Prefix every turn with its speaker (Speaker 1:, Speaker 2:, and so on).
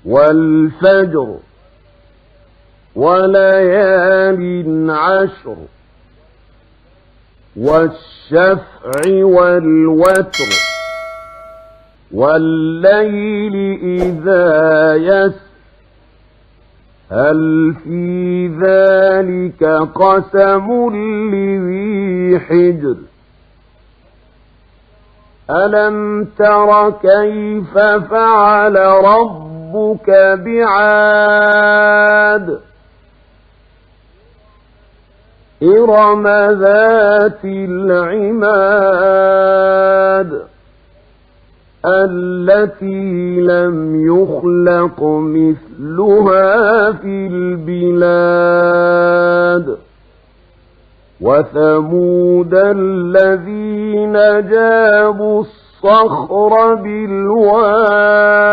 Speaker 1: والفجر وليال عشر والشفع والوتر والليل إذا يسر هل في ذلك قسم لذي حجر ألم تر كيف فعل ربك بعاد إرم ذات العماد التي لم يخلق مثلها في البلاد وثمود الذين جابوا الصخر بالواد